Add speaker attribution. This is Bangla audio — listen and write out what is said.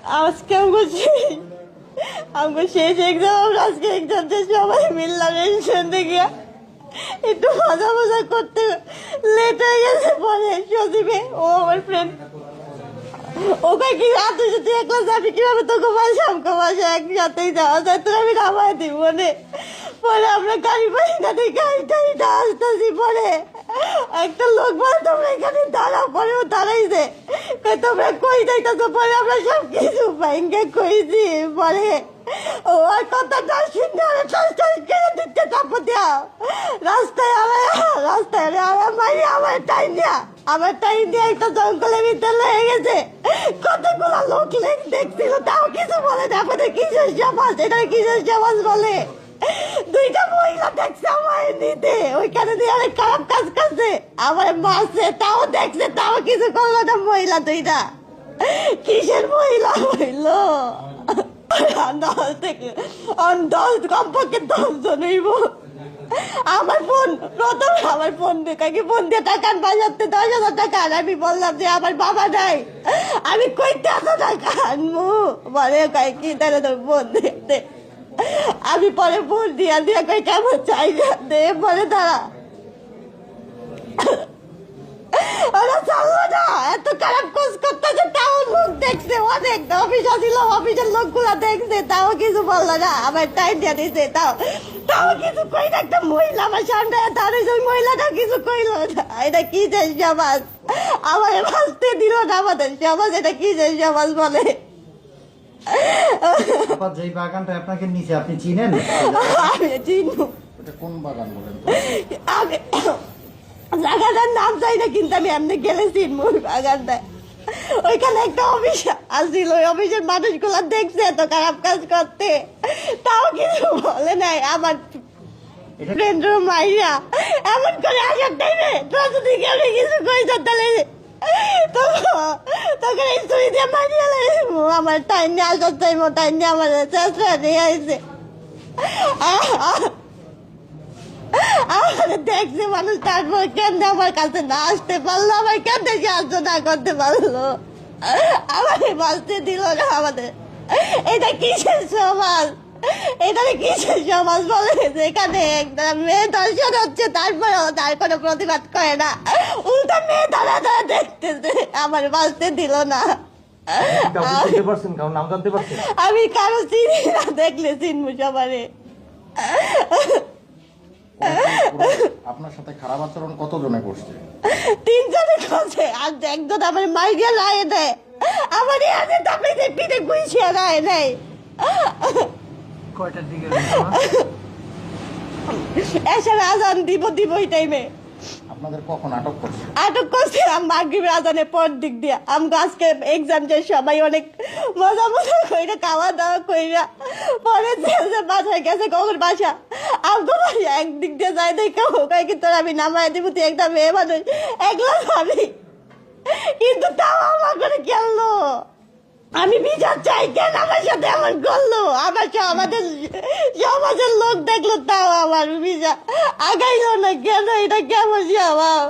Speaker 1: আজকে আমাকে শেষ এক্সাম, আজকে এক্সাম সবাই মিললাম রেশন থেকে একটু মজা মজা করতে লেট হয়ে গেছে। পরে সজীবে ও আমার ফ্রেন্ড ওকে কি রাত হয়েছে, তুই একলা যাবি কিভাবে? তোকে বাসা আমাকে বাসা একসাথেই যাওয়া যায়, তোর আমি নামায় দিব মনে। পরে আমরা গাড়ি পাই না, গাড়িটা আসতেছি। পরে একটা লোক বলে তোমরা এখানে দাঁড়াও, পরেও দাঁড়াইছে, তোমরা কই যাইতেছো? পরে আমরা সব কিছু বাইঙ্গে কইছি। পরে ও আর কথাটা শুনে কেড়ে দিচ্ছে, তারপর দেওয়া রাস্তায় আমার মারি আমার টাইম দেওয়া, আমার টাইম দিয়ে একটা জঙ্গলের ভিতরে লেগে গেছে। কতগুলো লোক দেখছিল, তাও কিছু বলে না। আমাদের কিসের সমাজ, এটা কিসের সমাজ বলে? দুইটা মহিলা দেখছে আমার নিতে, ওইখানে দিয়ে অনেক খারাপ কাজ করছে, আমার মারছে, তাও দেখছে, তাও কিছু করলো না। মহিলা দুইটা কিসের মহিলা হইলো? 10 থেকে 10, কমপক্ষে 10 জন হইব। আমার ফোন প্রথম, আমার ফোন দিয়ে টাকা বাজাতে 10,000 টাকা। আমি বললাম যে আমার বাবা নাই, আমি কইতে এত টাকা আনবো? বলে কি তাহলে তোর ফোন দিতে। আমি পরে ফোন দিয়া কই কেমন চাই দে, বলে দাঁড়া ওরা চাললো না। এত খারাপ কোচ করতেছে, তাও লোক দেখছে, অনেক অফিস আসিল, অফিসের লোকগুলা দেখছে, তাও কিছু বললো না। আমার টাইম দিয়ে দিছে, তাও কিছু কই না। একটা মহিলা আমার সামনে দাঁড়িয়েছে, ওই মহিলাটা কিছু কইলো না। এটা কি যে সমাজ, আমার বাঁচতে দিল না আমাদের সমাজ, এটা কি যে সমাজ বলে?
Speaker 2: যে বাগানটা আপনাকে নিচে, আপনি চিনেন?
Speaker 1: আমি চিনবো।
Speaker 2: এটা কোন বাগান বলেন?
Speaker 1: আমি জায়গাটার নাম চাই না, কিন্তু আমি এমনি গেলে চিনবো বাগানটায়। ওইখানে একটা অফিস আসছিল, ওই অফিসের মানুষগুলো দেখছে এত খারাপ কাজ করতে, তাও কিছু বলে নাই। আমার ফ্রেন্ডের মাইয়া এমন করে আসার টাইমে তোর যদি কেউ কিছু কইছ তাহলে তখন এই ছুরি দিয়ে মারিয়ে আমার টাইম নিয়ে আসার টাইম, টাইম নিয়ে আমার চেষ্টা নিয়ে আসছে। আমাদের দেখছে মানুষ, তারপর কেন আমার কাছে না আসতে পারলো, আমার কেন সাহায্য না করতে পারলো, আমাকে বাঁচতে দিল না। আমাদের এটা কিসের সমাজ, এটা কিসের সমাজ বলে? যেখানে একটা মেয়ে ধর্ষণ হচ্ছে, তারপরেও তার কোনো প্রতিবাদ করে না, উল্টা মেয়ে দাঁড়া দেখতেছে, আমার বাঁচতে দিল না। আমি কারো চিনি না, দেখলে চিনবো সবারে।
Speaker 2: আপনার সাথে খারাপ আচরণ কতজনে করছে?
Speaker 1: 3 জনে করছে, আর একজন আমার মাইরিয়া রায় দেয়, আমার এনে তাপে পিঠে গুইছিয়া রায় নেই।
Speaker 2: কয়টার দিকে
Speaker 1: এসে আজান দিব এই টাইমে।
Speaker 2: আপনাদের কখন আটক করছে?
Speaker 1: আটক করছে মাগরিবের আজানের পর দিক দিয়া। আমরা আজকে এক্সাম যে সবাই অনেক মজা কইরা, খাওয়া দাওয়া কইরা পরে বাসায় গেছে। কখন বাসা আমগো বাসা একদিক দিয়ে যায় দেখে কয় কি তোর আমি নামায় দিব, তুই একটা মেয়ে মানুষ একলা যাবি, কিন্তু তাও আমার করে গেলো। আমি বিচার চাই, কেন আমার সাথে এমন করলো? আমাদের সমাজের লোক দেখলো, তাও আমার বিচার আগাইলো না কেন? এটা কেমন সমাজ?